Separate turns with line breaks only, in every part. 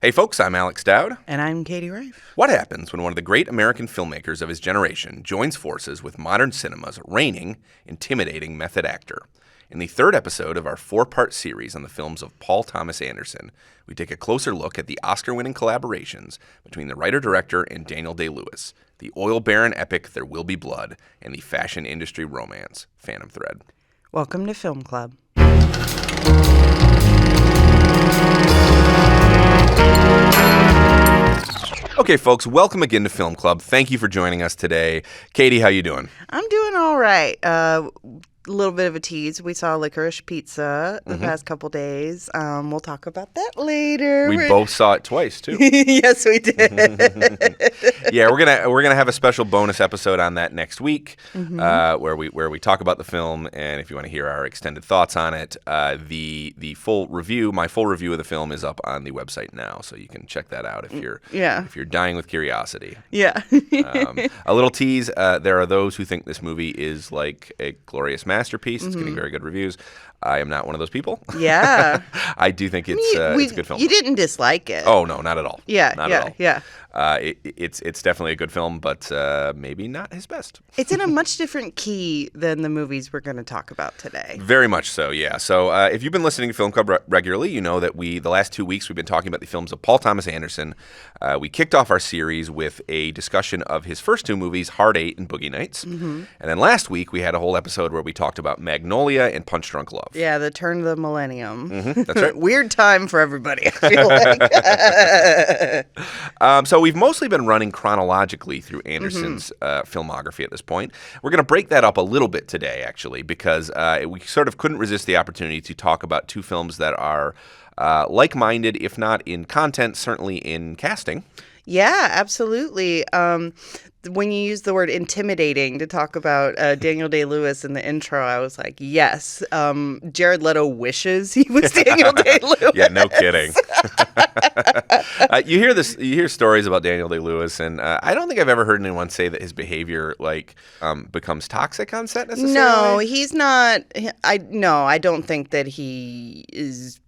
Hey folks, I'm Alex Dowd.
And I'm Katie Rife.
What happens when one of the great American filmmakers of his generation joins forces with modern cinema's reigning, intimidating method actor? In the third episode of our four-part series on the films of Paul Thomas Anderson, we take a closer look at the Oscar-winning collaborations between the writer-director and Daniel Day-Lewis, the oil baron epic There Will Be Blood, and the fashion industry romance Phantom Thread.
Welcome to Film Club.
Okay, folks, welcome again to Film Club. Thank you for joining us today. Katie, how you doing?
I'm doing all right. A little bit of a tease. We saw Licorice Pizza the past couple days. We'll talk about that later.
We both saw it twice, too.
Yes, we did.
Yeah, we're gonna have a special bonus episode on that next week, where we talk about the film, and if you want to hear our extended thoughts on it, the full review, my full review of the film, is up on the website now, so you can check that out if you're dying with curiosity.
Yeah.
A little tease: there are those who think this movie is like a glorious masterpiece. It's getting very good reviews. I am not one of those people.
Yeah.
I do think it's a good film.
You didn't dislike it.
Oh no, not at all.
Yeah,
not at all.
Yeah.
It's definitely a good film, but maybe not his best.
It's in a much different key than the movies we're going to talk about today.
Very much so, yeah. So if you've been listening to Film Club regularly, you know that the last 2 weeks we've been talking about the films of Paul Thomas Anderson. We kicked off our series with a discussion of his first two movies, Hard Eight and Boogie Nights. And then last week we had a whole episode where we talked about Magnolia and Punch Drunk Love.
Yeah, the turn of the millennium.
That's right.
Weird time for everybody, I feel like.
So we've mostly been running chronologically through Anderson's filmography at this point. We're going to break that up a little bit today, actually, because we sort of couldn't resist the opportunity to talk about two films that are like-minded, if not in content, certainly in casting.
Yeah, absolutely. When you use the word intimidating to talk about Daniel Day-Lewis in the intro, I was like, yes, Jared Leto wishes he was Daniel Day-Lewis.
Yeah, no kidding. You hear stories about Daniel Day-Lewis, and I don't think I've ever heard anyone say that his behavior becomes toxic on set necessarily.
No, he's not. I don't think that he is.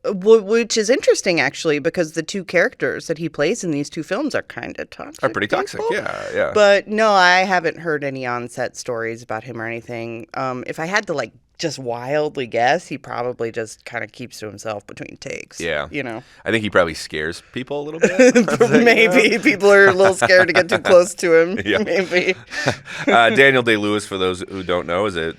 Which is interesting, actually, because the two characters that he plays in these two films are kind of toxic.
Are pretty toxic, yeah.
But no, I haven't heard any on-set stories about him or anything. If I had to just wildly guess, he probably just kind of keeps to himself between takes.
Yeah.
You know?
I think he probably scares people a little bit.
Maybe. People are a little scared to get too close to him.
Yeah.
Maybe.
Daniel Day-Lewis, for those who don't know, is a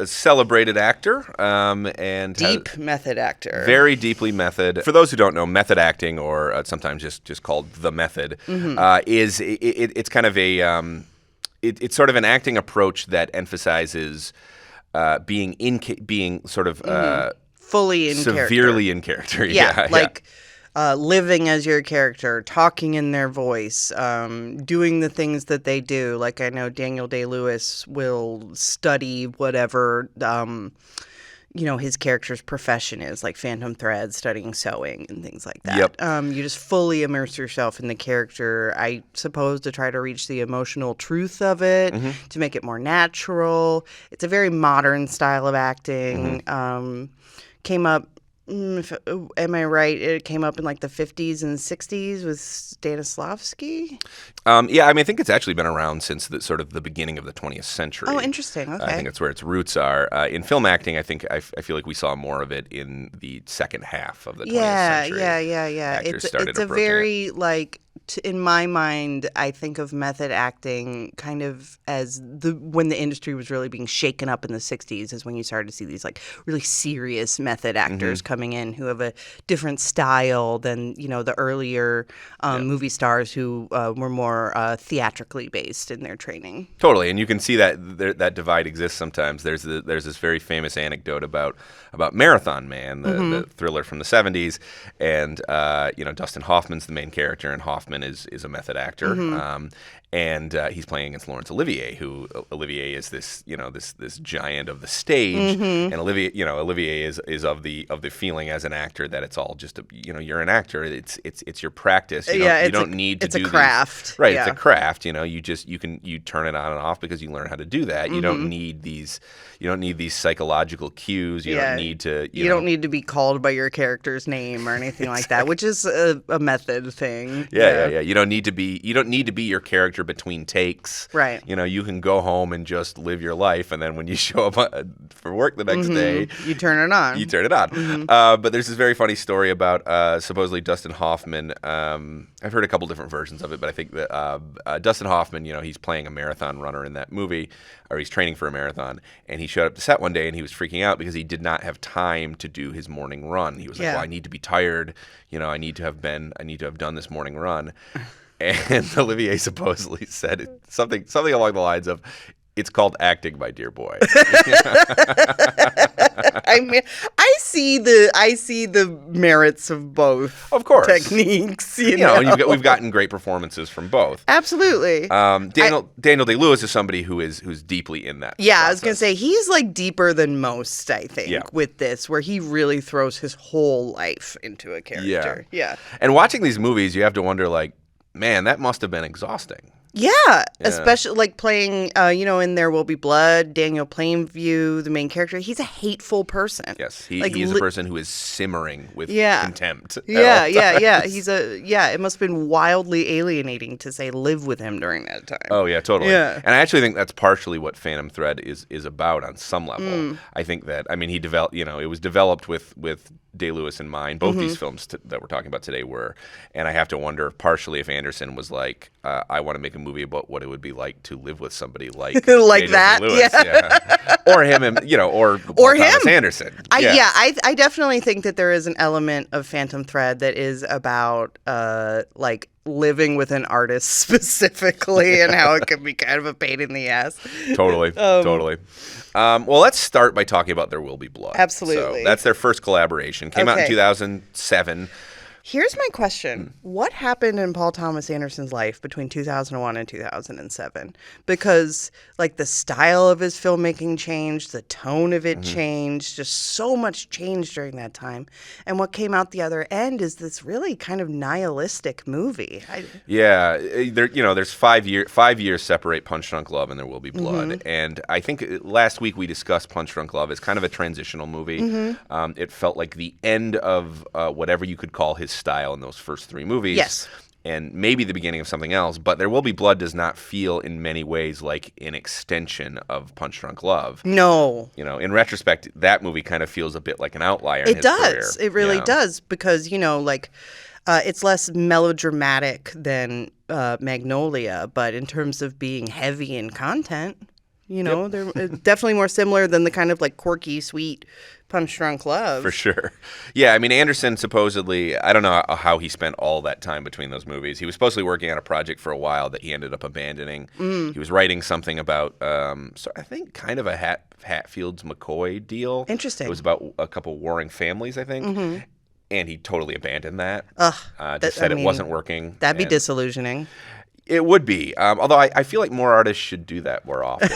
celebrated actor and
deep method actor.
Very deeply method. For those who don't know, method acting, or sometimes just called the method, is it's kind of it's sort of an acting approach that emphasizes being sort of
fully in
severely
character.
in character.
Living as your character, talking in their voice, doing the things that they do. Like, I know Daniel Day-Lewis will study whatever his character's profession is, like Phantom Thread, studying sewing and things like that.
Yep.
You just fully immerse yourself in the character, I suppose, to try to reach the emotional truth of it, to make it more natural. It's a very modern style of acting. Came up, am I right? It came up in the 50s and 60s with Stanislavski?
Yeah, I think it's actually been around since the beginning of the 20th century.
Oh, interesting. Okay.
I think that's where its roots are. In film acting, I feel like we saw more of it in the second half of the 20th century.
Yeah. It's a very, in my mind, I think of method acting kind of as when the industry was really being shaken up in the 60s is when you started to see these really serious method actors coming in who have a different style than, the earlier movie stars who were more theatrically based in their training.
Totally, and you can see that divide exists sometimes. There's this very famous anecdote about Marathon Man, the thriller from the 70s, and Dustin Hoffman's the main character, and Hoffman Hoffman is a method actor, and he's playing against Laurence Olivier, who Olivier is this this giant of the stage, and Olivier is of the feeling as an actor that it's all just you're an actor. It's your practice. You don't need to do
it's a craft,
right? Yeah. It's a craft. You turn it on and off because you learn how to do that. You don't need these psychological cues. You don't need to. You don't
need to be called by your character's name or anything like that, which is a method thing.
Yeah. You don't need to be your character between takes.
Right.
You can go home and just live your life, and then when you show up for work the next day,
you turn it on.
But there's this very funny story about supposedly Dustin Hoffman. I've heard a couple different versions of it, but I think that Dustin Hoffman, he's playing a marathon runner in that movie, or he's training for a marathon, and he showed up to set one day and he was freaking out because he did not have time to do his morning run. He was like, well, I need to be tired. I need to have done this morning run. And Olivier supposedly said something along the lines of, "It's called acting, my dear boy."
I mean, I see the merits of both.
Of course,
techniques.
And we've gotten great performances from both.
Absolutely.
Daniel Day-Lewis is somebody who's deeply in that.
Yeah,
process.
I was gonna say he's like deeper than most. I think with this, where he really throws his whole life into a character. Yeah.
And watching these movies, you have to wonder, like, man, that must have been exhausting.
Yeah, especially like playing, in There Will Be Blood, Daniel Plainview, the main character. He's a hateful person.
Yes, he's a person who is simmering with contempt.
Yeah. It must have been wildly alienating to say live with him during that time.
Oh yeah, totally.
Yeah.
And I actually think that's partially what Phantom Thread is about on some level. I think that he developed. It was developed with Day-Lewis in mind. Both these films that we're talking about today were, and I have to wonder partially if Anderson was like, I want to make a movie about what it would be like to live with somebody like
like that,
or him, or Thomas Anderson.
I definitely think that there is an element of Phantom Thread that is about like living with an artist specifically and how it can be kind of a pain in the ass.
Totally. Well, let's start by talking about There Will Be Blood.
Absolutely.
So that's their first collaboration. Came out in 2007.
Here's my question. What happened in Paul Thomas Anderson's life between 2001 and 2007? Because, like, the style of his filmmaking changed, the tone of it changed, just so much changed during that time. And what came out the other end is this really kind of nihilistic movie.
There's 5 years separate Punch Drunk Love and There Will Be Blood. And I think last week we discussed Punch Drunk Love as kind of a transitional movie. It felt like the end of whatever you could call his style in those first three movies.
Yes.
And maybe the beginning of something else, but There Will Be Blood does not feel in many ways like an extension of Punch Drunk Love.
No.
In retrospect, that movie kind of feels a bit like an outlier in his
career. It really
does.
Does because, it's less melodramatic than Magnolia, but in terms of being heavy in content, they're definitely more similar than the kind of like quirky, sweet Punch Drunk Love.
For sure. Yeah, Anderson supposedly, I don't know how he spent all that time between those movies. He was supposedly working on a project for a while that he ended up abandoning. He was writing something about, I think kind of a Hatfields McCoy deal.
Interesting.
It was about a couple warring families, I think. And he totally abandoned that. Said it wasn't working.
That'd be disillusioning.
It would be. Although I feel like more artists should do that more often.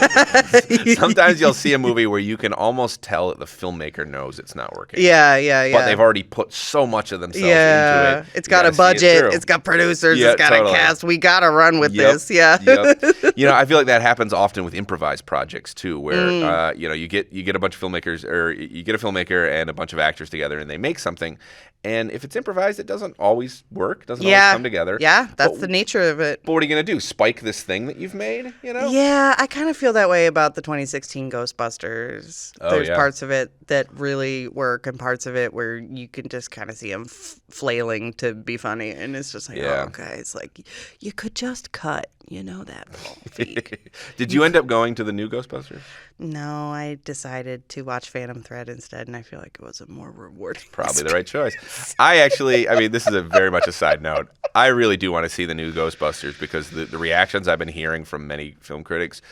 Sometimes you'll see a movie where you can almost tell that the filmmaker knows it's not working.
Yeah.
But they've already put so much of themselves into it.
It's got a budget. It's got producers. It's got a cast. We got to run with this. Yeah.
I feel like that happens often with improvised projects too, where you get a bunch of filmmakers, or you get a filmmaker and a bunch of actors together, and they make something. And if it's improvised, it doesn't always work. Doesn't always come together.
Yeah, that's the nature of it.
But what are you going to do? Spike this thing that you've made?
Yeah, I kind of feel that way about the 2016 Ghostbusters. There's parts of it that really work, and parts of it where you can just kind of see them flailing to be funny, and it's just like, okay, it's like you could just cut. That Paul Feig.
Did you end up going to the new Ghostbusters?
No, I decided to watch Phantom Thread instead, and I feel like it was a more rewarding
Probably the right choice. I actually, this is very much a side note. I really do want to see the new Ghostbusters because the reactions I've been hearing from many film critics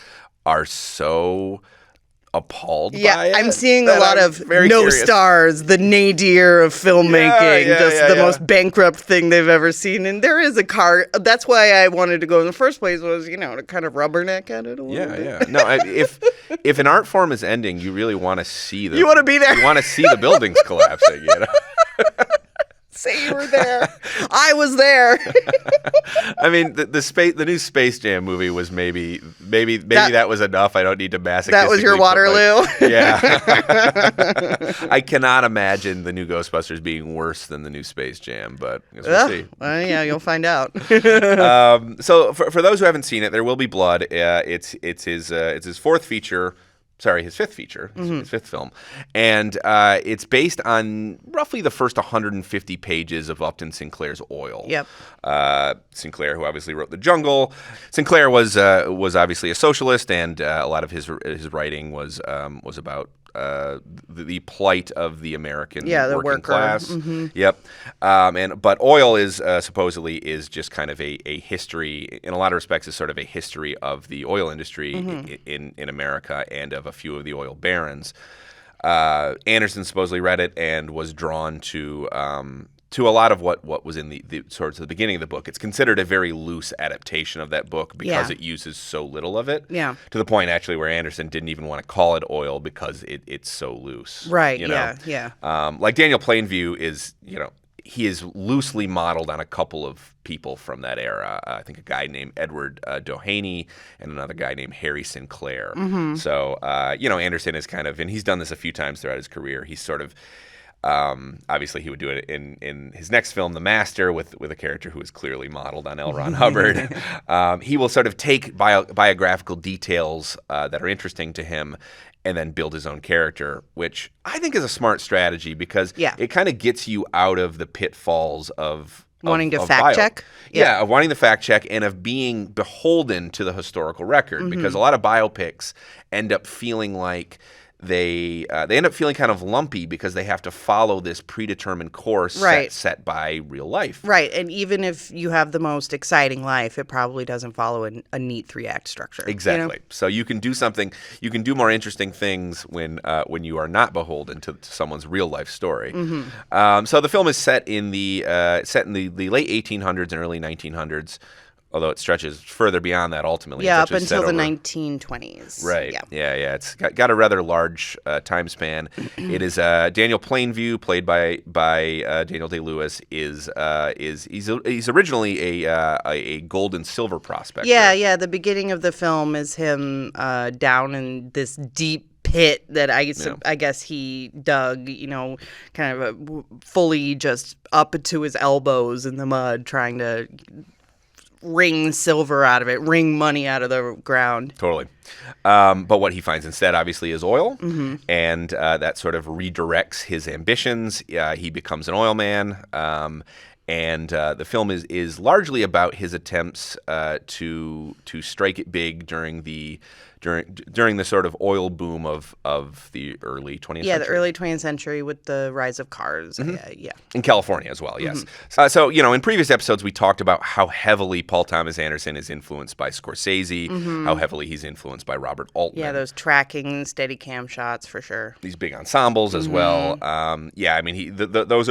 are so appalled by it.
I'm seeing a lot of no
curious.
stars, the nadir of filmmaking, the most bankrupt thing they've ever seen. And there is a car. That's why I wanted to go in the first place was, to kind of rubberneck at it a little bit.
Yeah. No, if an art form is ending, you really want to see
You want to be there.
You want to see the buildings collapsing,
Say you were there. I was there.
I mean, the new Space Jam movie was maybe that was enough. I don't need to masochistically.
That was your Waterloo.
Yeah. I cannot imagine the new Ghostbusters being worse than the new Space Jam, but I guess we'll see.
Well, yeah, you'll find out.
So for those who haven't seen it, there will be blood. It's his fourth feature. Sorry, his fifth feature, his fifth film. And it's based on roughly the first 150 pages of Upton Sinclair's Oil.
Yep.
Sinclair, who obviously wrote The Jungle. Sinclair was obviously a socialist, and a lot of his writing was about the plight of the American
the
working
worker.
class.
Mm-hmm.
Yep. But Oil is supposedly is just kind of a history, in a lot of respects, is sort of a history of the oil industry in America and of a few of the oil barons. Anderson supposedly read it and was drawn to a lot of what was in the sort of the beginning of the book. It's considered a very loose adaptation of that book because it uses so little of it.
Yeah.
To the point, actually, where Anderson didn't even want to call it Oil because it's so loose.
Right,
Yeah. Like Daniel Plainview is, he is loosely modeled on a couple of people from that era. I think a guy named Edward Doheny and another guy named Harry Sinclair.
Mm-hmm.
So, Anderson is kind of, and he's done this a few times throughout his career. He's sort of, obviously he would do it in his next film, The Master, with a character who is clearly modeled on L. Ron Hubbard. He will sort of take biographical details that are interesting to him and then build his own character, which I think is a smart strategy because it kind of gets you out of the pitfalls of
wanting to fact check.
Yeah, of wanting to fact check and of being beholden to the historical record because a lot of biopics end up feeling like they end up feeling kind of lumpy because they have to follow this predetermined course set by real life.
Right, and even if you have the most exciting life, it probably doesn't follow a neat 3-act structure.
Exactly. So you can do more interesting things when you are not beholden to someone's real life story. So the film is set in the late 1800s and early 1900s. Although it stretches further beyond that ultimately.
Yeah, up until the 1920s.
Right. Yeah. It's got a rather large time span. It is Daniel Plainview, played by Daniel Day-Lewis, he's originally a gold and silver prospector.
Yeah. The beginning of the film is him down in this deep pit that I guess he dug, kind of fully just up to his elbows in the mud, trying to wring silver out of it, wring money out of the ground.
Totally. But what he finds instead, obviously, is oil, and that sort of redirects his ambitions. He becomes an oil man, and the film is largely about his attempts to strike it big during the sort of oil boom of the early 20th century.
Yeah, the early 20th century with the rise of cars. Yeah.
In California as well, yes. So, in previous episodes, we talked about how heavily Paul Thomas Anderson is influenced by Scorsese, how heavily he's influenced by Robert Altman.
Yeah, those tracking, steady cam shots for sure.
These big ensembles as well. Those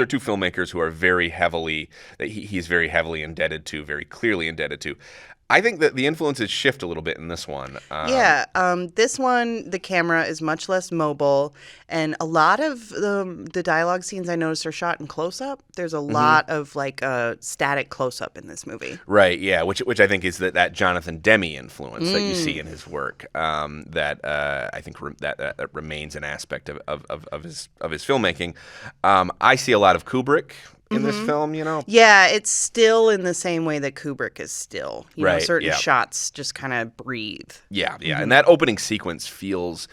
are two filmmakers who are very heavily, that he's very heavily indebted to, very clearly indebted to. I think that the influences shift a little bit in this one.
This one, the camera is much less mobile, and a lot of the dialogue scenes I noticed are shot in close-up. There's a lot of static close-up in this movie.
Right, yeah, which I think is that Jonathan Demme influence that you see in his work. That I think that remains an aspect of his filmmaking. I see a lot of Kubrick in this film,
Yeah, it's still in the same way that Kubrick is still. Certain shots just kind of breathe.
Yeah. And that opening sequence feels,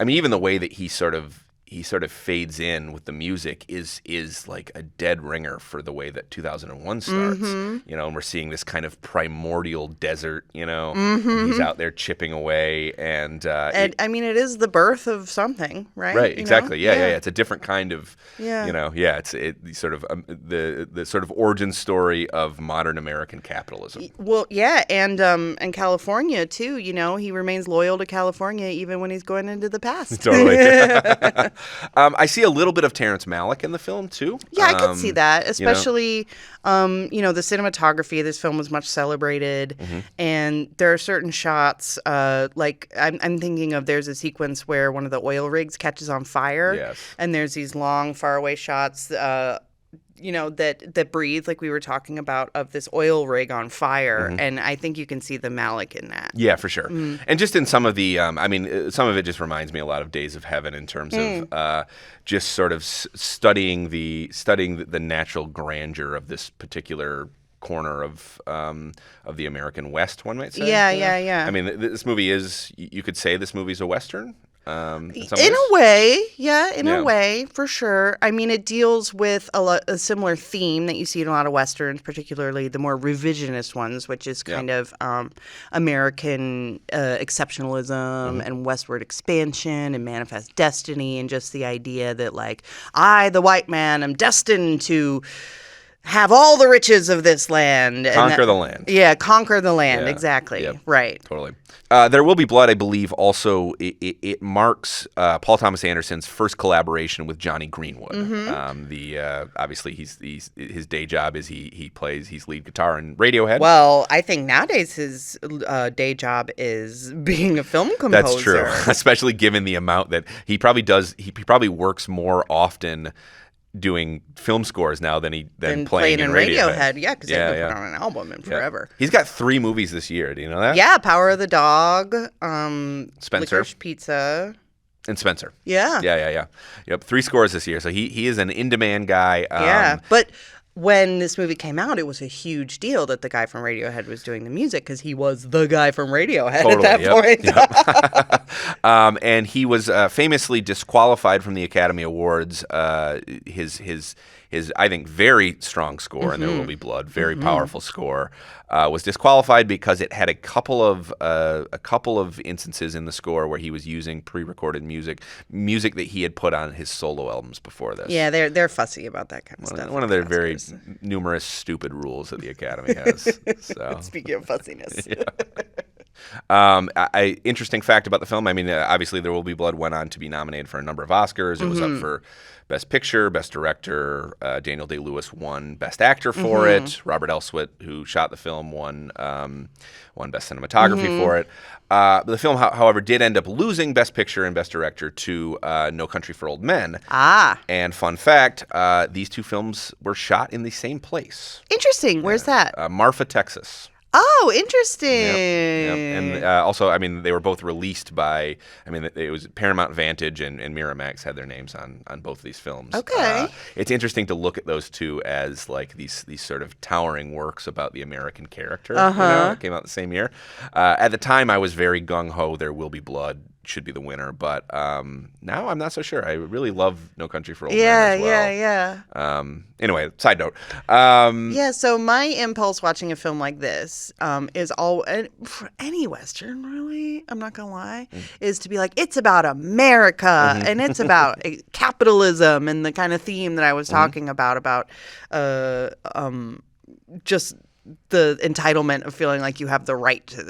even the way that he sort of, he sort of fades in with the music is like a dead ringer for the way that 2001 starts. You know, and we're seeing this kind of primordial desert. You know, and he's out there chipping away, and
I mean, it is the birth of something, right?
Right,
You
exactly.
know?
Yeah. It's a different kind of, you know, it's sort of the sort of origin story of modern American capitalism.
Well, yeah, and California too. You know, he remains loyal to California even when he's going into the past.
Totally. I see a little bit of Terrence Malick in the film too.
Yeah, I could see that, especially you know, the cinematography of this film was much celebrated, and there are certain shots like I'm thinking of. There's a sequence where one of the oil rigs catches on fire, and there's these long, faraway shots. You know, that breathe, like we were talking about, of this oil rig on fire. And I think you can see the Malick in that.
Yeah, for sure. And just in some of the, I mean, some of it just reminds me a lot of Days of Heaven in terms of just sort of studying the natural grandeur of this particular corner of the American West, one might say.
Yeah.
I mean, this movie is, you could say this movie's a Western.
In a way, in a way, for sure. I mean, it deals with a similar theme that you see in a lot of Westerns, particularly the more revisionist ones, which is kind of American exceptionalism and westward expansion and manifest destiny, and just the idea that, like, I, the white man, am destined to have all the riches of this land.
Conquer the land.
Yeah, conquer the land, exactly.
Yep.
Right.
Totally. There Will Be Blood, I believe, also, it marks Paul Thomas Anderson's first collaboration with Johnny Greenwood. Obviously, his day job is he's lead guitar in Radiohead.
Well, I think nowadays his day job is being a film composer.
That's true, especially given the amount that he probably works more often doing film scores now than playing in Radiohead.
Yeah, because they haven't put on an album in forever.
He's got 3 movies this year. Do you know that?
Yeah, Power of the Dog,
Spencer,
Licorice Pizza,
and Spencer.
Yeah.
Yep, 3 scores this year. So he is an in-demand guy.
But when this movie came out, it was a huge deal that the guy from Radiohead was doing the music, because he was the guy from Radiohead at that point.
And he was famously disqualified from the Academy Awards. His I think very strong score in There Will Be Blood, very powerful score, was disqualified because it had a couple of instances in the score where he was using pre-recorded music that he had put on his solo albums before this.
Yeah, they're fussy about that kind of stuff.
One of their very numerous stupid rules that the Academy has. So.
Speaking of fussiness.
Interesting fact about the film. I mean, obviously, There Will Be Blood went on to be nominated for a number of Oscars. It was up for Best Picture, Best Director. Daniel Day-Lewis won Best Actor for it. Robert Elswit, who shot the film, won Best Cinematography for it. The film, however, did end up losing Best Picture and Best Director to No Country for Old Men. And fun fact, these 2 films were shot in the same place.
Interesting. Where's that?
Marfa, Texas.
Oh, interesting.
Yep. And also, I mean, they were both released by, I mean, it was Paramount Vantage and Miramax had their names on both of these films.
Okay.
It's interesting to look at those 2 as like these sort of towering works about the American character. You know, it came out the same year. At the time, I was very gung-ho, There Will Be Blood should be the winner, but now I'm not so sure. I really love No Country for Old Men as well. Anyway, side note.
So my impulse watching a film like this is for any Western, really, I'm not gonna lie, is to be like, it's about America and it's about capitalism and the kind of theme that I was talking about just the entitlement of feeling like you have the right to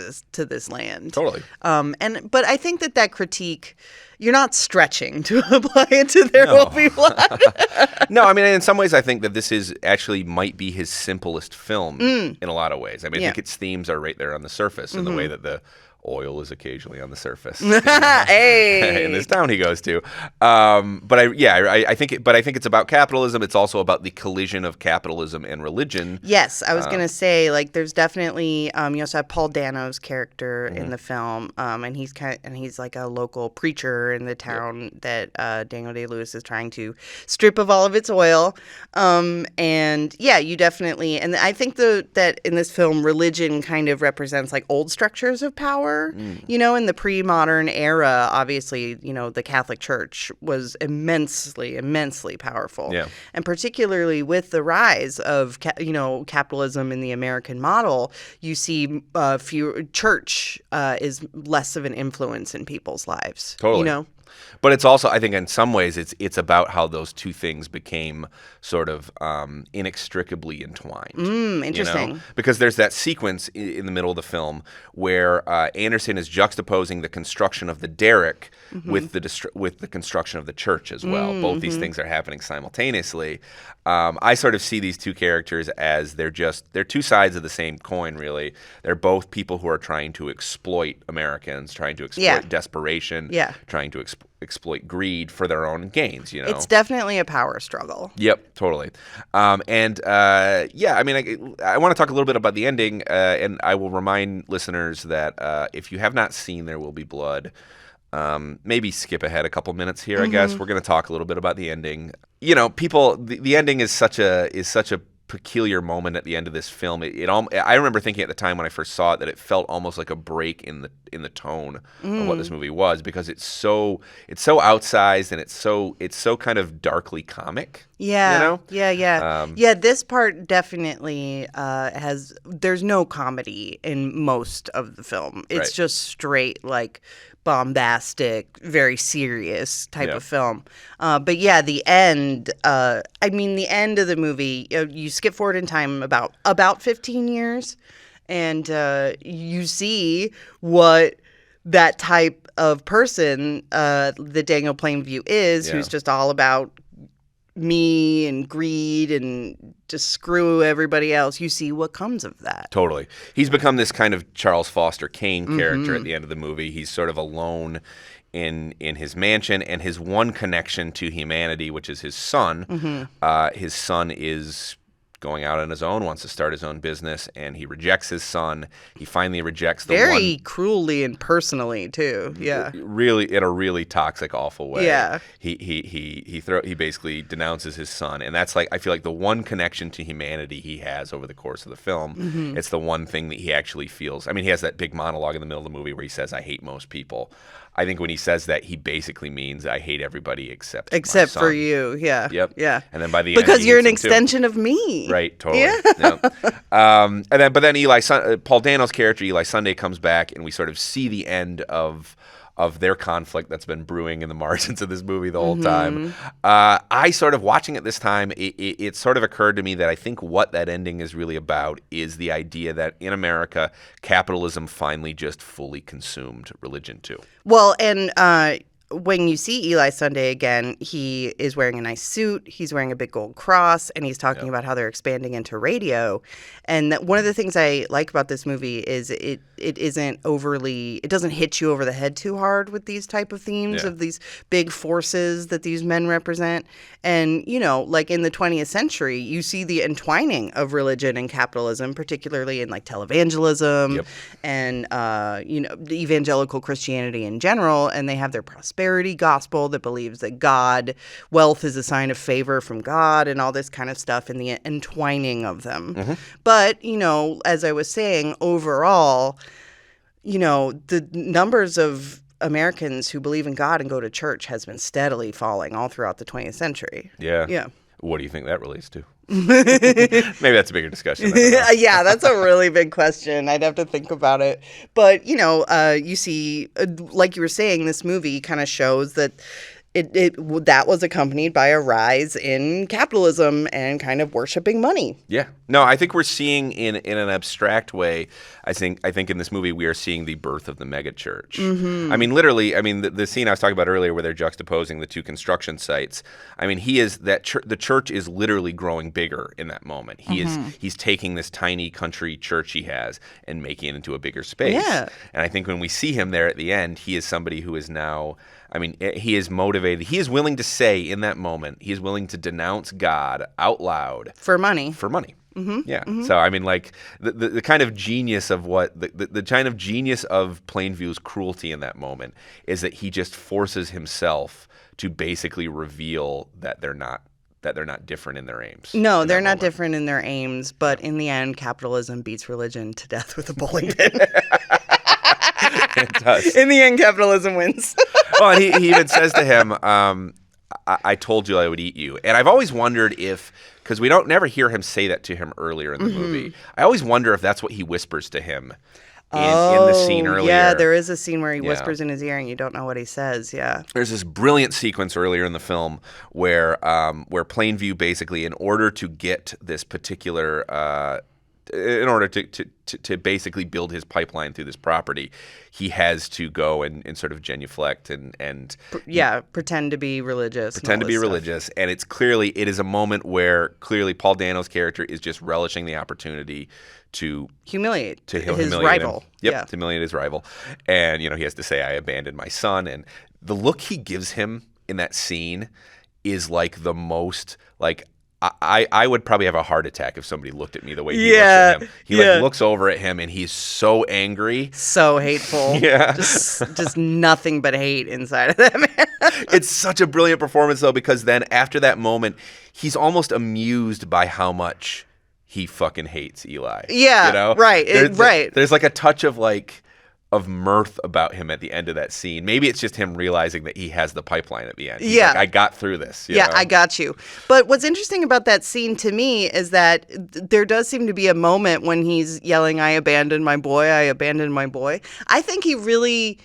this land.
Totally.
But I think that critique, you're not stretching to apply it to There Will Be Blood.
No, I mean, in some ways, I think that this is actually might be his simplest film in a lot of ways. I mean, I think its themes are right there on the surface in the way that the oil is occasionally on the surface.
Hey,
in this town he goes to. I think it's about capitalism. It's also about the collision of capitalism and religion.
Yes, I was gonna say, like, there's definitely you also have Paul Dano's character in the film, and he's like a local preacher in the town that Daniel Day-Lewis is trying to strip of all of its oil. And you definitely, and I think that in this film, religion kind of represents like old structures of power. power. In the pre-modern era, obviously, the Catholic Church was immensely, immensely powerful.
Yeah.
And particularly with the rise of, capitalism in the American model, you see church is less of an influence in people's lives.
Totally. But it's also, I think, in some ways, it's about how those two things became sort of inextricably entwined.
Interesting.
Because there's that sequence in the middle of the film where Anderson is juxtaposing the construction of the derrick with the construction of the church as well. Both these things are happening simultaneously. I sort of see these two characters as they're two sides of the same coin, really. They're both people who are trying to exploit Americans, trying to exploit desperation, trying to exploit greed for their own gains,
It's definitely a power struggle.
Yep, totally. I want to talk a little bit about the ending, and I will remind listeners that if you have not seen There Will Be Blood, maybe skip ahead a couple minutes here, I guess. We're going to talk a little bit about the ending. The ending is such a peculiar moment at the end of this film. I remember thinking at the time when I first saw it that it felt almost like a break in the tone of what this movie was, because it's so outsized and it's so kind of darkly comic.
Yeah. This part definitely there's no comedy in most of the film. It's just straight like bombastic, very serious type of film. But the end. The end of the movie. You skip forward in time about 15 years, and you see what that type of person that Daniel Plainview is, who's just all about me and greed and just screw everybody else. You see what comes of that.
Totally. He's become this kind of Charles Foster Kane character at the end of the movie. He's sort of alone in his mansion, and his one connection to humanity, which is his son. His son is going out on his own, wants to start his own business, and he rejects his son. He finally rejects the
very cruelly and personally too. Yeah,
really in a really toxic, awful way.
Yeah,
he basically denounces his son, and that's I feel like the one connection to humanity he has over the course of the film. It's the one thing that he actually feels. I mean, he has that big monologue in the middle of the movie where he says, "I hate most people." I think when he says that, he basically means I hate everybody except my son.
For you. Yeah.
Yep.
Yeah.
And then by the
end, because you're an
extension
of me.
Right. Totally. Yeah. But then Paul Dano's character Eli Sunday comes back, and we sort of see the end of their conflict that's been brewing in the margins of this movie the whole time. I sort of, watching it this time, it sort of occurred to me that I think what that ending is really about is the idea that in America, capitalism finally just fully consumed religion too.
Well, and when you see Eli Sunday again, he is wearing a nice suit, he's wearing a big gold cross, and he's talking about how they're expanding into radio. And one of the things I like about this movie is it doesn't hit you over the head too hard with these type of themes of these big forces that these men represent. And, like in the 20th century, you see the entwining of religion and capitalism, particularly in like televangelism and, the evangelical Christianity in general. And they have their prosperity gospel that believes that wealth is a sign of favor from God and all this kind of stuff, and the entwining of them. But, as I was saying, overall, the numbers of Americans who believe in God and go to church has been steadily falling all throughout the 20th century.
Yeah.
Yeah.
What do you think that relates to? Maybe that's a bigger discussion.
Yeah, that's a really big question. I'd have to think about it. But, you see, like you were saying, this movie kind of shows that that was accompanied by a rise in capitalism and kind of worshiping money.
Yeah. No, I think we're seeing in an abstract way, I think in this movie we are seeing the birth of the megachurch. I mean, literally, the scene I was talking about earlier where they're juxtaposing the two construction sites. I mean, the church is literally growing bigger in that moment. He's taking this tiny country church he has and making it into a bigger space.
Yeah.
And I think when we see him there at the end, he is somebody who is now, he is motivated. He is willing to say in that moment, he is willing to denounce God out loud.
For money.
Yeah. So the kind of genius of the kind of genius of Plainview's cruelty in that moment is that he just forces himself to basically reveal that they're not different in their aims.
No, they're not different in their aims, but in the end, capitalism beats religion to death with a bowling pin.
It does.
In the end, capitalism wins.
Well, and he even says to him, I told you I would eat you. And I've always wondered if, because we don't never hear him say that to him earlier in the movie. I always wonder if that's what he whispers to him in the scene earlier.
Yeah, there is a scene where he whispers in his ear and you don't know what he says. Yeah.
There's this brilliant sequence earlier in the film where Plainview basically, in order to get this particular in order to basically build his pipeline through this property, he has to go and sort of genuflect and
pretend to be religious.
And it is a moment where clearly Paul Dano's character is just relishing the opportunity to
humiliate his
Him.
rival.
Yep, to humiliate his rival. And, he has to say, I abandoned my son. And the look he gives him in that scene is like the most, like, I would probably have a heart attack if somebody looked at me the way he looks at him. He looks over at him and he's so angry.
So hateful.
Yeah.
Just nothing but hate inside of that man.
It's such a brilliant performance, though, because then after that moment, he's almost amused by how much he fucking hates Eli.
Yeah, right.
There's like a touch of mirth about him at the end of that scene. Maybe it's just him realizing that he has the pipeline at the end. He's like, I got through this. You know?
I got you. But what's interesting about that scene to me is that there does seem to be a moment when he's yelling, I abandoned my boy, I abandoned my boy. I think he really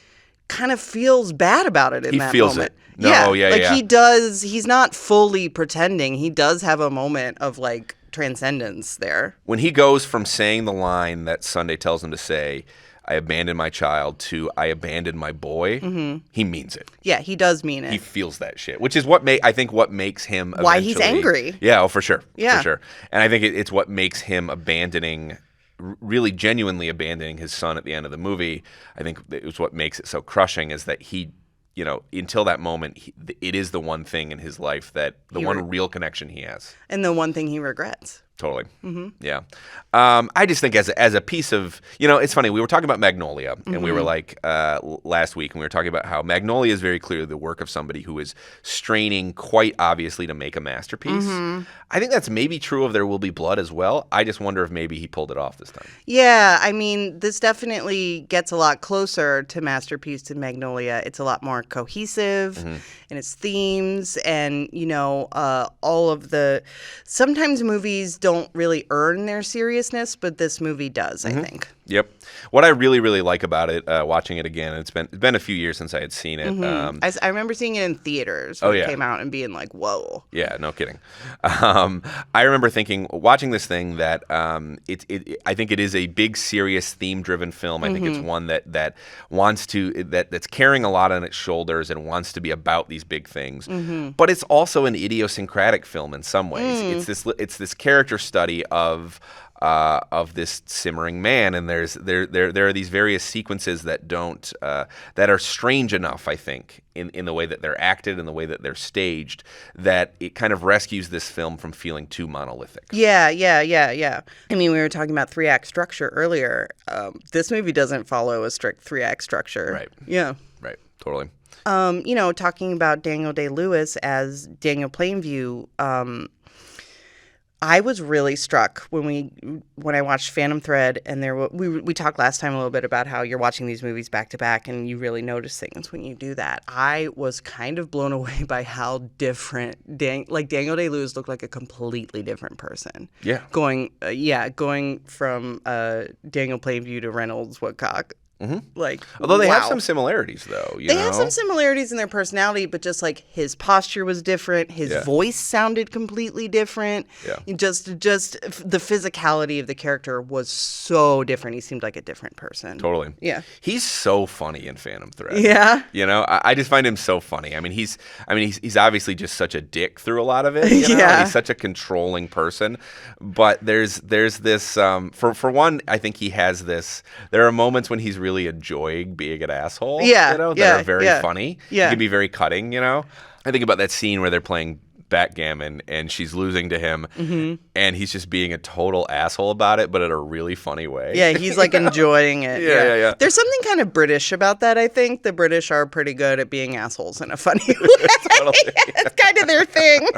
kind of feels bad about it in that moment.
He feels it. No,
he does. He's not fully pretending. He does have a moment of like transcendence there.
When he goes from saying the line that Sunday tells him to say, I abandoned my child, to I abandoned my boy, he means it.
Yeah, he does mean it.
He feels that shit, which is what makes him
why he's angry.
Yeah, for sure.
Yeah.
For sure. And I think it's what makes him really genuinely abandoning his son at the end of the movie. I think it was what makes it so crushing is that he, until that moment, it is the one thing in his life one real connection he has.
And the one thing he regrets.
Totally. Mm-hmm. Yeah. I just think as a piece of, it's funny. We were talking about Magnolia, and we were like last week, and we were talking about how Magnolia is very clearly the work of somebody who is straining quite obviously to make a masterpiece. I think that's maybe true of There Will Be Blood as well. I just wonder if maybe he pulled it off this time.
Yeah. I mean, this definitely gets a lot closer to masterpiece than Magnolia. It's a lot more cohesive in its themes, and all of the. Sometimes movies don't really earn their seriousness, but this movie does, I think.
Yep. What I really, really like about it, watching it again, it's been a few years since I had seen it.
I remember seeing it in theaters when it came out and being like, whoa.
Yeah, no kidding. I remember watching this thing that I think it is a big, serious, theme-driven film. I think it's one that wants to, that's carrying a lot on its shoulders and wants to be about these big things. But it's also an idiosyncratic film in some ways. It's this character study of this simmering man, and there are these various sequences that are strange enough, I think, in the way that they're acted and the way that they're staged, that it kind of rescues this film from feeling too monolithic.
Yeah. I mean, we were talking about 3-act structure earlier. This movie doesn't follow a strict 3-act structure.
Right.
Yeah.
Right. Totally.
Talking about Daniel Day-Lewis as Daniel Plainview, I was really struck when I watched Phantom Thread, and we talked last time a little bit about how you're watching these movies back to back, and you really notice things when you do that. I was kind of blown away by how different Daniel Day-Lewis looked like a completely different person.
Yeah,
going from Daniel Plainview to Reynolds Woodcock.
Although they have some similarities, though.
They have some similarities in their personality, but just like his posture was different, his voice sounded completely different. Yeah. Just the physicality of the character was so different. He seemed like a different person.
Totally.
Yeah.
He's so funny in Phantom Thread.
Yeah.
I just find him so funny. I mean, he's obviously just such a dick through a lot of it.
Yeah.
He's such a controlling person. But there's this for one, I think he has this. There are moments when he's really enjoying being an asshole.
Yeah.
That are very funny.
Yeah.
He can be very cutting. I think about that scene where they're playing backgammon and she's losing to him, and he's just being a total asshole about it, but in a really funny way.
Yeah, he's like enjoying it.
Yeah.
There's something kind of British about that, I think. The British are pretty good at being assholes in a funny way.
Totally.
It's kind of their thing.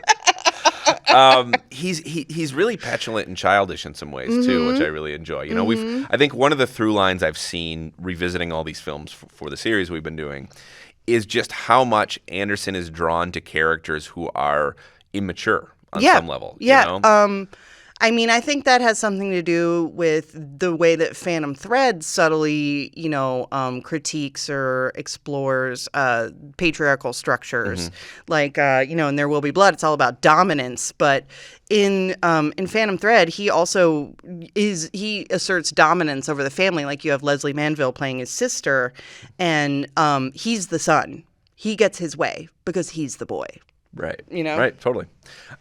He's really petulant and childish in some ways too, which I really enjoy. You know, I think one of the through lines I've seen revisiting all these films for the series we've been doing is just how much Anderson is drawn to characters who are immature on some level.
Yeah.
You know?
I mean, I think that has something to do with the way that Phantom Thread subtly, critiques or explores patriarchal structures. Like, in There Will Be Blood, it's all about dominance. But in Phantom Thread, he also he asserts dominance over the family. Like, you have Leslie Manville playing his sister, and he's the son. He gets his way because he's the boy.
Right.
You know?
Right. Totally.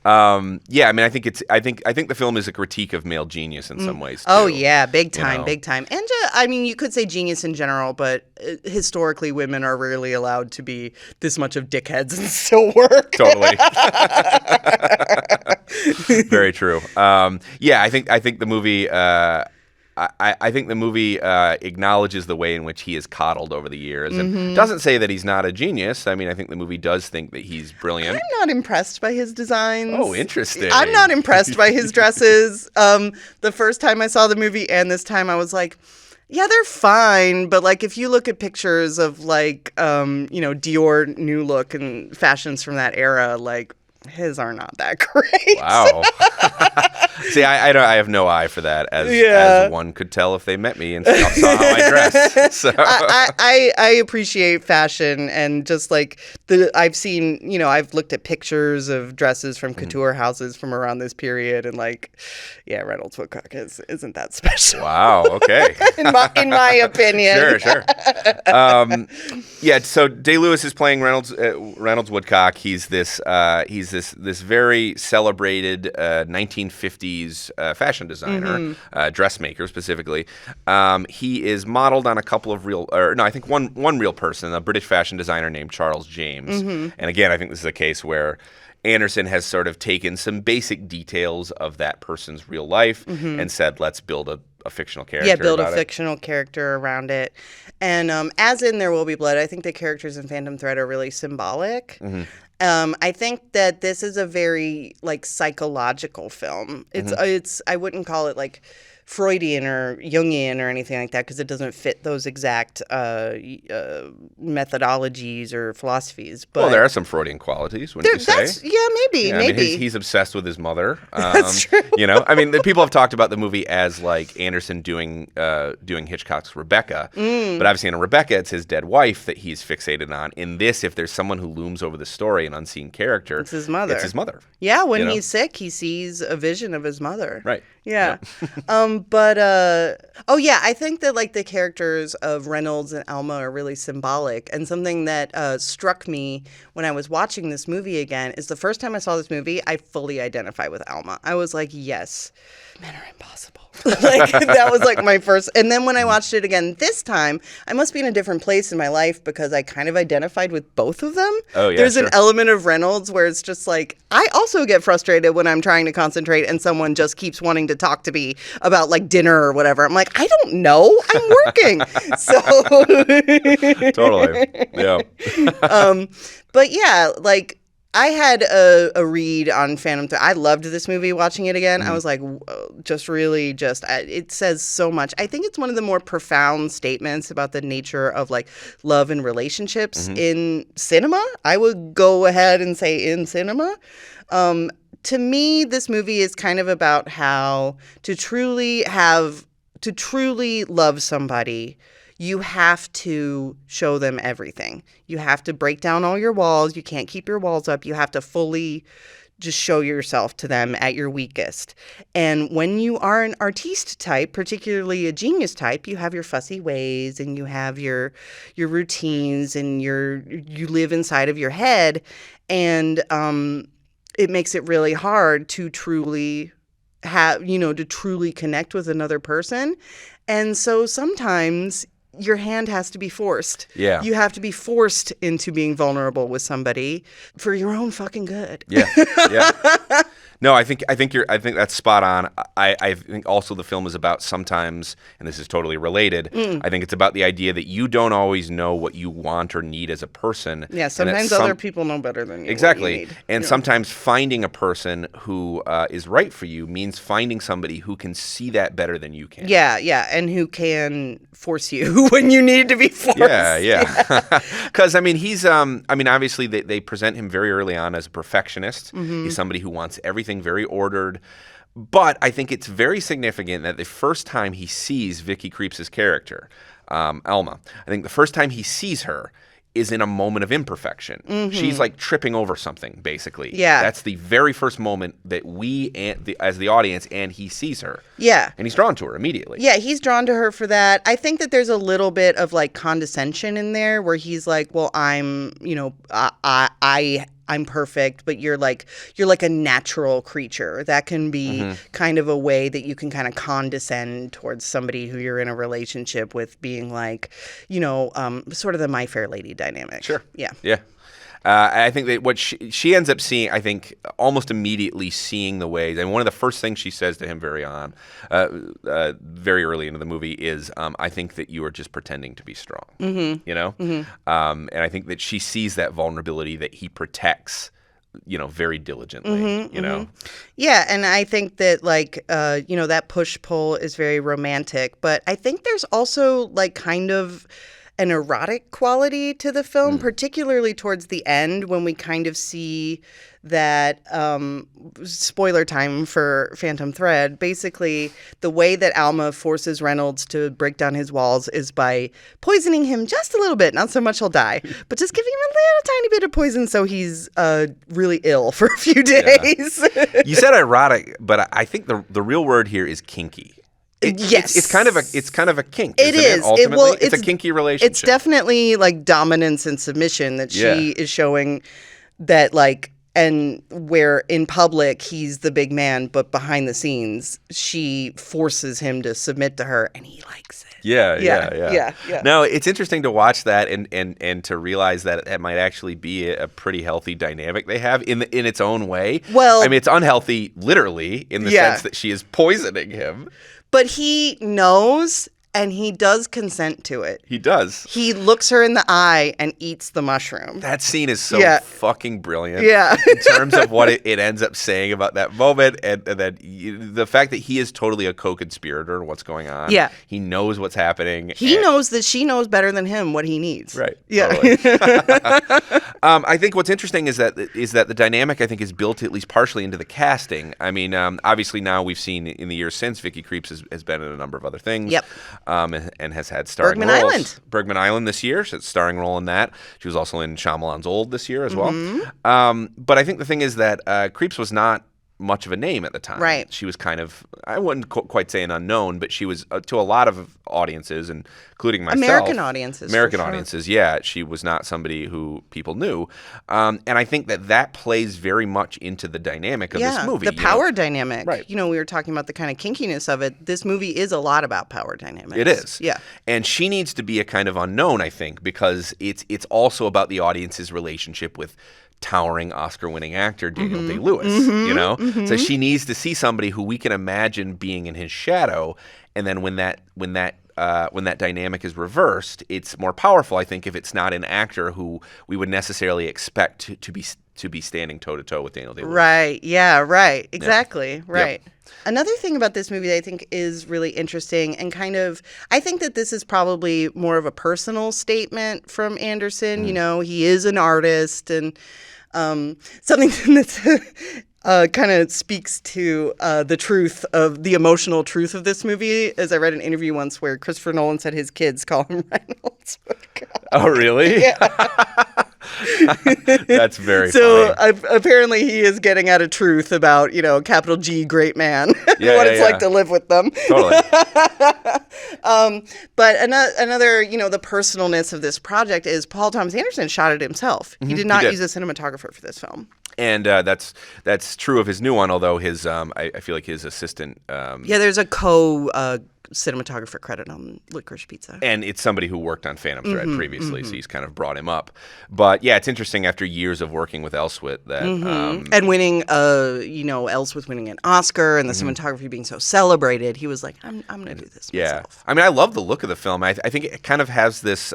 I mean, I think the film is a critique of male genius in some ways, too.
Oh yeah, big time,
You know?
big time. And I mean, you could say genius in general, but historically, women are rarely allowed to be this much of dickheads and still work.
Totally. Very true. I think the movie. I think the movie acknowledges the way in which he is coddled over the years and doesn't say that he's not a genius. I mean, I think the movie does think that he's brilliant.
I'm not impressed by his designs.
Oh, interesting.
I'm not impressed by his dresses. The first time I saw the movie and this time I was like, yeah, they're fine. But like, if you look at pictures of like, Dior New Look and fashions from that era, like, his are not that great.
Wow. See, I have no eye for that, as one could tell if they met me and saw how I dress. So
I appreciate fashion and just like I've seen, I've looked at pictures of dresses from couture houses from around this period, and like, yeah, Reynolds Woodcock isn't that special.
Wow. Okay.
in my opinion.
Sure. So Day-Lewis is playing Reynolds Woodcock. He's this very celebrated 1950s fashion designer, dressmaker specifically. He is modeled on a couple of one real person, a British fashion designer named Charles James. And again, I think this is a case where Anderson has sort of taken some basic details of that person's real life and said, let's build a fictional character.
Yeah, build a fictional character around it. And as in There Will Be Blood, I think the characters in Phantom Thread are really symbolic. I think that this is a very like psychological film. It's I wouldn't call it like Freudian or Jungian or anything like that because it doesn't fit those exact methodologies or philosophies. But
there are some Freudian qualities, wouldn't you say?
Maybe.
I mean, he's obsessed with his mother.
That's true.
I mean, people have talked about the movie as like Anderson doing Hitchcock's Rebecca, but obviously in Rebecca, it's his dead wife that he's fixated on. In this, if there's someone who looms over the story, an unseen character,
it's his mother.
Yeah,
when he's sick, he sees a vision of his mother.
Right.
Yeah. I think that like the characters of Reynolds and Alma are really symbolic. And something that struck me when I was watching this movie again is the first time I saw this movie, I fully identify with Alma. I was like, yes, men are impossible. Like that was like my first. And then when I watched it again this time, I must be in a different place in my life because I kind of identified with both of them.
Oh, yeah,
There's an element of Reynolds where it's just like, I also get frustrated when I'm trying to concentrate and someone just keeps wanting to talk to me about like dinner or whatever. I'm like, I don't know. I'm working. So
totally. Yeah.
But yeah, like I had a read on Phantom Thread. I loved this movie watching it again. I was like, it says so much. I think it's one of the more profound statements about the nature of like love and relationships in cinema. I would go ahead and say in cinema. To me, this movie is kind of about how to truly love somebody, you have to show them everything. You have to break down all your walls. You can't keep your walls up. You have to fully just show yourself to them at your weakest. And when you are an artiste type, particularly a genius type, you have your fussy ways and you have your routines and you live inside of your head. And it makes it really hard to truly connect with another person. And so sometimes your hand has to be forced.
Yeah.
You have to be forced into being vulnerable with somebody for your own fucking good.
Yeah. No, I think that's spot on. I think also the film is about sometimes, and this is totally related. I think it's about the idea that you don't always know what you want or need as a person.
Yeah, sometimes other people know better than you.
Exactly,
what you need.
and sometimes finding a person who is right for you means finding somebody who can see that better than you can.
Yeah, and who can force you when you need to be forced.
Yeah. Because he's obviously they present him very early on as a perfectionist. He's somebody who wants everything very ordered. But I think it's very significant that the first time he sees Vicky Krieps' character, Alma, I think the first time he sees her is in a moment of imperfection. She's like tripping over something, basically.
Yeah.
That's the very first moment that we, as the audience, and he sees her.
Yeah.
And he's drawn to her immediately.
Yeah, he's drawn to her for that. I think that there's a little bit of like condescension in there where he's like, well, I'm perfect, but you're like a natural creature. That can be kind of a way that you can kind of condescend towards somebody who you're in a relationship with, being like, sort of the My Fair Lady dynamic.
Sure.
Yeah.
Yeah. I think that what she ends up seeing, I think, almost immediately seeing the ways, and one of the first things she says to him very early into the movie is, I think that you are just pretending to be strong, And I think that she sees that vulnerability that he protects, very diligently,
Yeah, and I think that, that push-pull is very romantic, but I think there's also, kind of an erotic quality to the film, particularly towards the end when we kind of see that, spoiler time for Phantom Thread, basically the way that Alma forces Reynolds to break down his walls is by poisoning him just a little bit. Not so much he'll die, but just giving him a little tiny bit of poison so he's really ill for a few days.
Yeah. You said erotic, but I think the real word here is kinky.
Yes,
it's kind of a kink.
It is.
Ultimately, it's a kinky relationship.
It's definitely like dominance and submission that she is showing. That and where in public he's the big man, but behind the scenes she forces him to submit to her, and he likes it.
Yeah. No, it's interesting to watch that and to realize that it might actually be a pretty healthy dynamic they have in its own way.
Well,
it's unhealthy literally in the sense that she is poisoning him.
But he knows, and he does consent to it.
He does.
He looks her in the eye and eats the mushroom.
That scene is so fucking brilliant.
Yeah.
In terms of what it ends up saying about that moment, and then the fact that he is totally a co-conspirator in what's going on. Yeah. He knows what's happening.
He knows that she knows better than him what he needs.
Right.
Yeah.
Totally. I think what's interesting is that the dynamic, I think, is built at least partially into the casting. Obviously now we've seen in the years since Vicky Krieps has been in a number of other things.
Yep.
And has had starring roles. Bergman Island this year, so it's starring role in that. She was also in Shyamalan's Old this year as well. But I think the thing is that Krieps was not much of a name at the time.
Right.
She was kind of, I wouldn't quite say an unknown, but she was to a lot of audiences, including myself.
American audiences,
yeah. She was not somebody who people knew. And I think that plays very much into the dynamic of this movie.
The power dynamic.
Right.
We were talking about the kind of kinkiness of it. This movie is a lot about power dynamics.
It is.
Yeah.
And she needs to be a kind of unknown, I think, because it's also about the audience's relationship with towering Oscar-winning actor Daniel Day-Lewis, So she needs to see somebody who we can imagine being in his shadow, and then when that dynamic is reversed, it's more powerful, I think, if it's not an actor who we would necessarily expect to be standing toe-to-toe with Daniel Day-Lewis.
Right. Yeah, right. Exactly.
Yeah.
Right.
Yep.
Another thing about this movie that I think is really interesting and I think that this is probably more of a personal statement from Anderson. He is an artist, and something that's kind of speaks to the truth of the emotional truth of this movie. As I read an interview once where Christopher Nolan said his kids call him Reynolds.
Oh, really?
Yeah.
That's very funny.
So apparently he is getting at a truth about, capital G, great man, what it's like to live with them.
Totally.
But another, the personalness of this project is Paul Thomas Anderson shot it himself. He did not use a cinematographer for this film.
And that's true of his new one, although his I feel like his assistant.
There's a cinematographer credit on Licorice Pizza.
And it's somebody who worked on Phantom Thread previously, so he's kind of brought him up. But yeah, it's interesting after years of working with Elswit that
and winning, Elswit winning an Oscar and the cinematography being so celebrated, he was like, I'm going to do this myself.
I mean, I love the look of the film. I think it kind of has this.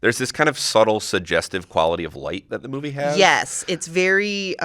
There's this kind of subtle, suggestive quality of light that the movie has.
Yes, it's very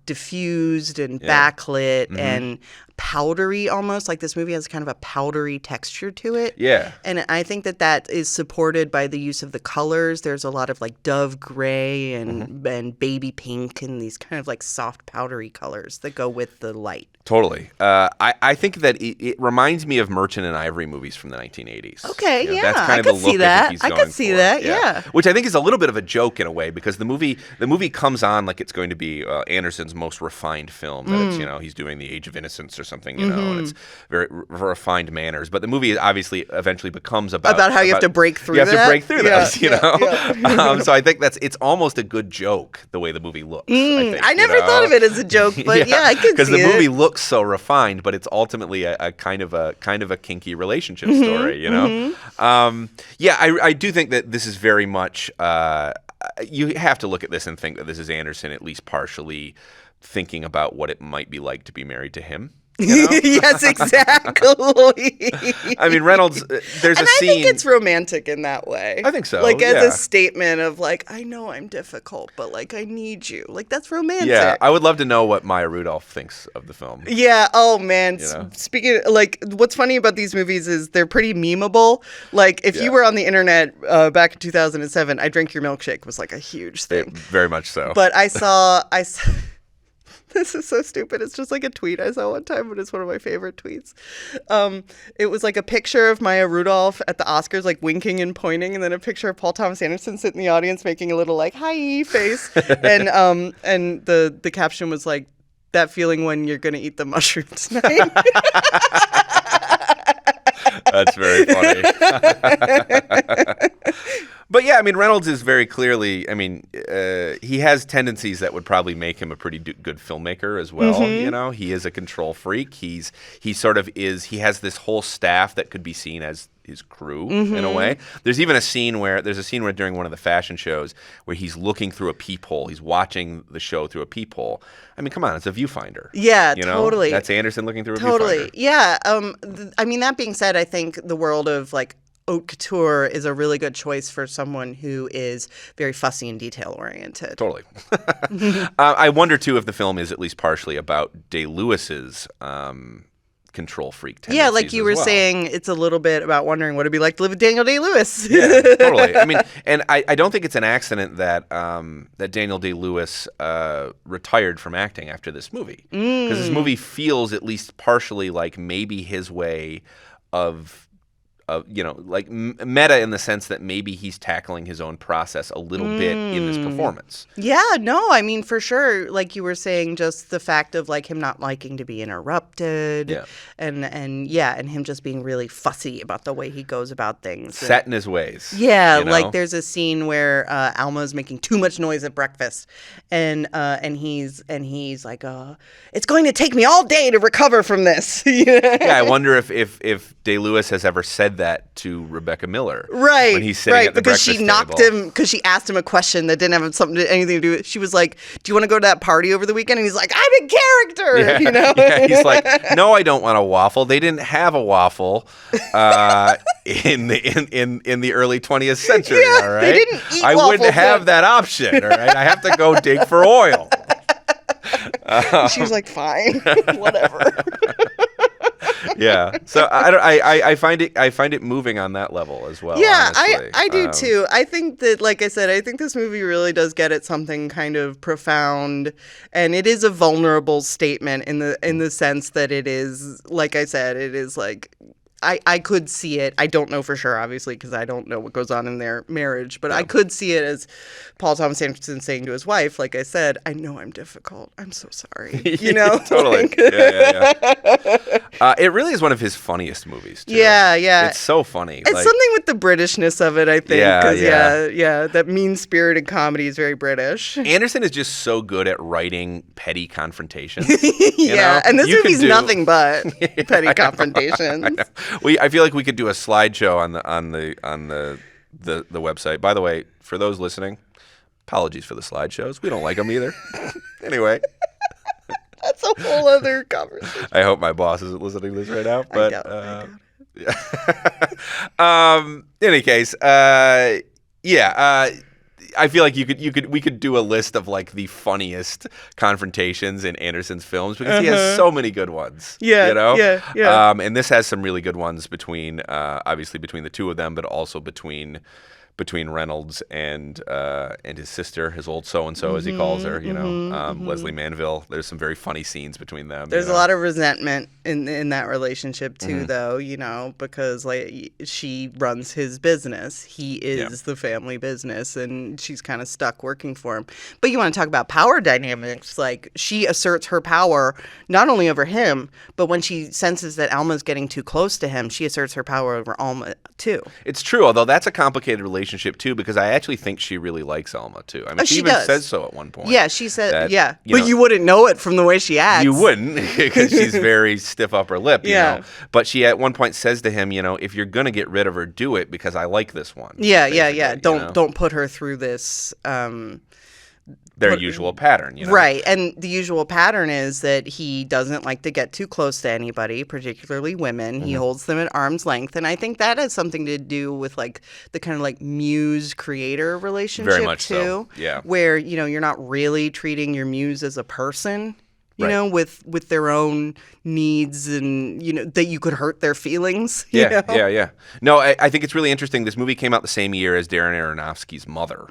diffused and backlit and powdery almost. Like this movie has kind of a powdery texture to it.
Yeah.
And I think that is supported by the use of the colors. There's a lot of like dove gray and baby pink and these kind of like soft powdery colors that go with the light.
Totally. I think that it reminds me of Merchant and Ivory movies from the 1980s.
Okay,
That's kind of the look I think he's going for.
I could see that, yeah.
Which I think is a little bit of a joke in a way because the movie comes on like it's going to be Anderson's most refined film. That it's, he's doing The Age of Innocence or something, and it's very refined manners. But the movie obviously eventually becomes about
how you have to break through that.
You have to break through those, Yeah. So I think it's almost a good joke the way the movie looks.
I never thought of it as a joke, but I could see it.
Because the movie looks so refined, but it's ultimately a kind of a kinky relationship story, I do think that this is very much you have to look at this and think that this is Anderson at least partially thinking about what it might be like to be married to him.
Yes, exactly.
I mean, Reynolds, there's a scene.
I think it's romantic in that way.
I think so.
Like, as a statement of, like, I know I'm difficult, but, like, I need you. Like, that's romantic.
Yeah, I would love to know what Maya Rudolph thinks of the film.
Yeah, oh, man. Speaking of, like, what's funny about these movies is they're pretty memeable. Like, if you were on the internet back in 2007, I Drink Your Milkshake was, like, a huge thing.
Very much so.
But I saw this is so stupid. It's just like a tweet I saw one time, but it's one of my favorite tweets. It was like a picture of Maya Rudolph at the Oscars, like winking and pointing, and then a picture of Paul Thomas Anderson sitting in the audience making a little like hi face. And the caption was like, that feeling when you're gonna eat the mushroom tonight.
That's very funny. But yeah, I mean, Reynolds is very clearly, he has tendencies that would probably make him a pretty good filmmaker as well. He is a control freak. He has this whole staff that could be seen as his crew in a way. There's a scene where during one of the fashion shows where he's looking through a peephole. He's watching the show through a peephole. I mean, come on, it's a viewfinder.
Yeah, totally.
That's Anderson looking through a viewfinder.
Totally. Yeah. That being said, I think the world of like haute couture is a really good choice for someone who is very fussy and detail-oriented.
Totally. I wonder, too, if the film is at least partially about Day-Lewis's control freak tendencies.
Yeah, like you were saying, it's a little bit about wondering what it'd be like to live with Daniel Day-Lewis.
Yeah, totally. I mean, and I don't think it's an accident that Daniel Day-Lewis retired from acting after this movie. Because this movie feels at least partially like maybe his way of like meta in the sense that maybe he's tackling his own process a little bit in this performance.
Yeah, no, I mean, for sure. Like you were saying, just the fact of like him not liking to be interrupted and him just being really fussy about the way he goes about things.
Set in his ways.
Yeah, like there's a scene where Alma's making too much noise at breakfast and he's like, it's going to take me all day to recover from this.
Yeah, I wonder if Day-Lewis has ever said that to Rebecca Miller.
Right.
When he's sitting at the breakfast table.
Because she knocked him, because she asked him a question that didn't have anything to do with it. She was like, do you want to go to that party over the weekend? And he's like, I'm in character,
Yeah, he's like, no, I don't want a waffle. They didn't have a waffle in the early 20th century, all right?
They didn't eat
I
waffles
wouldn't have that option, all right? I have to go dig for oil.
She was like, fine, whatever.
Yeah, so I find it moving on that level as well.
Yeah,
honestly.
I do too. I think that, like I said, I think this movie really does get at something kind of profound, and it is a vulnerable statement in the sense that it is, like I said, it is like. I could see it. I don't know for sure, obviously, because I don't know what goes on in their marriage. But I could see it as Paul Thomas Anderson saying to his wife, like I said, I know I'm difficult. I'm so sorry.
Totally. Like, yeah. It really is one of his funniest movies, too.
Yeah, yeah.
It's so funny.
It's something with the Britishness of it, I think.
Yeah.
That mean-spirited comedy is very British.
Anderson is just so good at writing petty confrontations.
And this movie's nothing but petty confrontations.
I feel like we could do a slideshow on the website. By the way, for those listening, apologies for the slideshows. We don't like them either. Anyway.
That's a whole other conversation.
I hope my boss isn't listening to this right now. But
I doubt.
In any case, I feel like we could do a list of like the funniest confrontations in Anderson's films because he has so many good ones. Yeah. And this has some really good ones between obviously between the two of them, but also between Reynolds and his sister, his old so-and-so, as he calls her, Leslie Manville. There's some very funny scenes between them.
There's a lot of resentment in that relationship, too, though, because like she runs his business. He is the family business, and she's kind of stuck working for him. But you want to talk about power dynamics. Like, she asserts her power not only over him, but when she senses that Alma's getting too close to him, she asserts her power over Alma, too.
It's true, although that's a complicated relationship too, because I actually think she really likes Alma too. I mean, she even says so at one point.
Yeah, she said, but you wouldn't know it from the way she acts.
You wouldn't, because she's very stiff upper lip, you know. But she at one point says to him, if you're gonna get rid of her, do it because I like this one.
Yeah. Don't put her through this.
Their usual pattern,
Right, and the usual pattern is that he doesn't like to get too close to anybody, particularly women. He holds them at arm's length, and I think that has something to do with like the kind of like muse-creator relationship
very much
too.
So. Yeah,
where you're not really treating your muse as a person. With their own needs and, that you could hurt their feelings.
Yeah. No, I think it's really interesting. This movie came out the same year as Darren Aronofsky's Mother.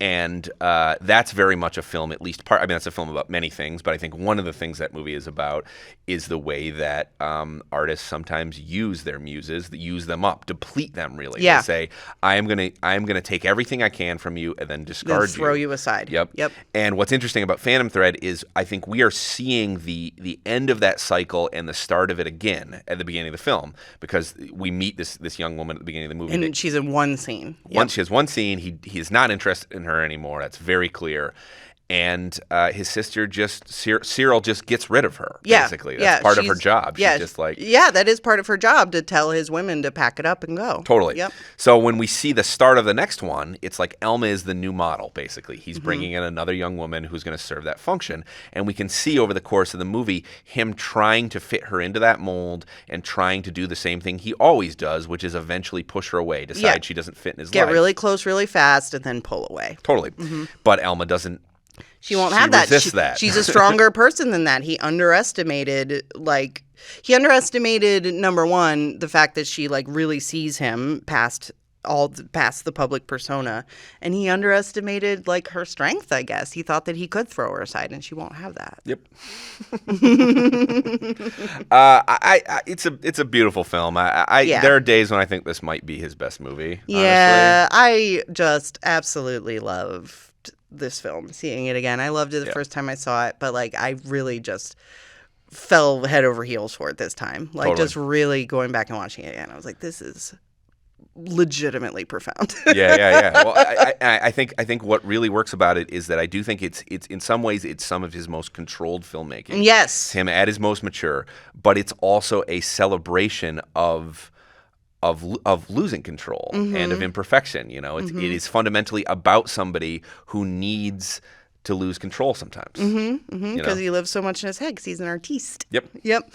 And that's very much a film, at least part. I mean, that's a film about many things, but I think one of the things that movie is about is the way that artists sometimes use their muses, use them up, deplete them, really.
Yeah.
They say, I am gonna take everything I can from you and then discard you.
Throw you aside.
Yep. And what's interesting about Phantom Thread is I think we are seeing the end of that cycle and the start of it again at the beginning of the film, because we meet this young woman at the beginning of the movie.
And she's in one scene.
She has one scene. He is not interested in her anymore. That's very clear. And his sister Cyril just gets rid of her, basically. That's part of her job. She's just like...
Yeah, that is part of her job, to tell his women to pack it up and go.
Totally.
Yep.
So when we see the start of the next one, it's like Elma is the new model, basically. He's bringing in another young woman who's going to serve that function. And we can see over the course of the movie him trying to fit her into that mold and trying to do the same thing he always does, which is eventually push her away, decide she doesn't fit in his life.
Get really close really fast and then pull away.
Totally. But Elma doesn't.
She won't have that.
That.
She's a stronger person than that. He underestimated, number one, the fact that she really sees him past the public persona, and he underestimated her strength, I guess. He thought that he could throw her aside, and she won't have that.
Yep. It's a beautiful film. There are days when I think this might be his best movie.
Yeah,
honestly.
I just absolutely loved this film, seeing it again. I loved it the first time I saw it, but I really just fell head over heels for it this time.
Totally.
Just really going back and watching it again, I was like, this is legitimately profound.
Yeah. Well, I think what really works about it is that I do think it's in some ways it's some of his most controlled filmmaking.
Yes.
It's him at his most mature, but it's also a celebration of losing control and of imperfection. It is fundamentally about somebody who needs to lose control sometimes.
Because he lives so much in his head because he's an artiste.
Yep.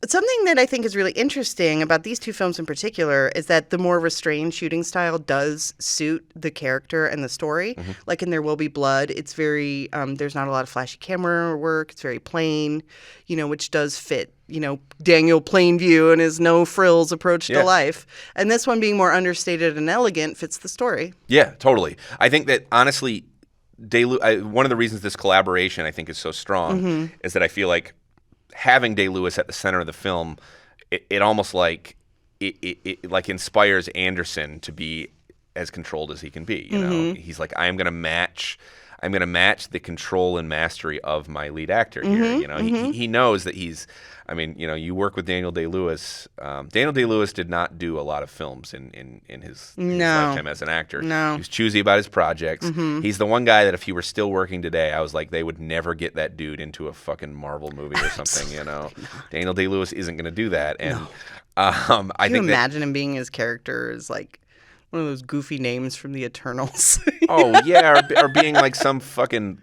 Something that I think is really interesting about these two films in particular is that the more restrained shooting style does suit the character and the story. Like in There Will Be Blood, it's very, there's not a lot of flashy camera work. It's very plain, which does fit, Daniel Plainview and his no frills approach to life. And this one being more understated and elegant fits the story.
Yeah, totally. I think that honestly, one of the reasons this collaboration I think is so strong is that I feel like having Day-Lewis at the center of the film, it almost it inspires Anderson to be as controlled as he can be. He's like, I'm going to match I'm going to match the control and mastery of my lead actor here. You know, he knows that he's. I mean, you know, you work with Daniel Day-Lewis. Daniel Day-Lewis did not do a lot of films in his lifetime as an actor.
No.
He was choosy about his projects. He's the one guy that if he were still working today, I was like, they would never get that dude into a fucking Marvel movie or something, you know. Daniel Day-Lewis isn't going to do that. And I
Can you
think
imagine him being his character as like one of those goofy names from the Eternals?
Oh, yeah, or being like some fucking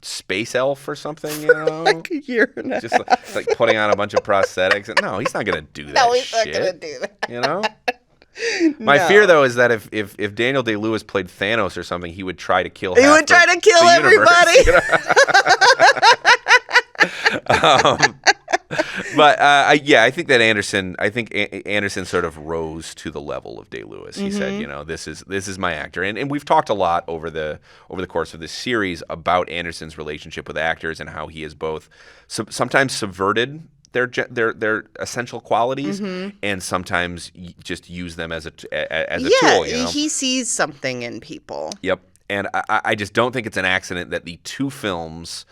space elf or something, you know?
Like a year and a
Just like putting on a bunch of prosthetics. No, he's not going to do that
No, he's
shit.
not going to do that.
You know? My fear, though, is that if Daniel Day-Lewis played Thanos or something, he would try to kill
He would try to kill everybody.
But I think that Anderson sort of rose to the level of Day-Lewis. He said, you know, this is my actor, and we've talked a lot over the course of this series about Anderson's relationship with actors and how he has both sometimes subverted their essential qualities and sometimes just use them as a tool. You know?
He sees something in people.
Yep, and I just don't think it's an accident that the two films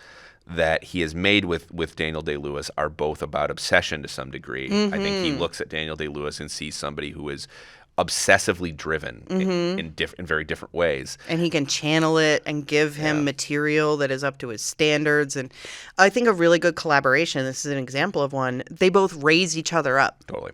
that he has made with Daniel Day-Lewis are both about obsession to some degree. I think he looks at Daniel Day-Lewis and sees somebody who is obsessively driven in very different ways.
And he can channel it and give him material that is up to his standards. And I think a really good collaboration, this is an example of one, they both raise each other up.
Totally.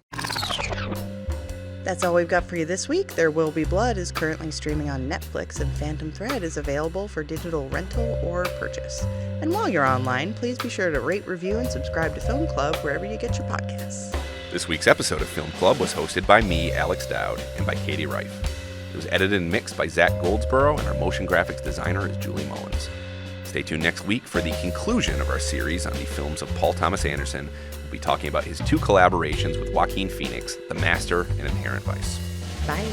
That's all we've got for you this week. There Will Be Blood is currently streaming on Netflix, and Phantom Thread is available for digital rental or purchase. And while you're online, please be sure to rate, review, and subscribe to Film Club wherever you get your podcasts.
This week's episode of Film Club was hosted by me, Alex Dowd, and by Katie Rife. It was edited and mixed by Zach Goldsboro, and our motion graphics designer is Julie Mullins. Stay tuned next week for the conclusion of our series on the films of Paul Thomas Anderson. We'll be talking about his two collaborations with Joaquin Phoenix, The Master and Inherent Vice.
Bye.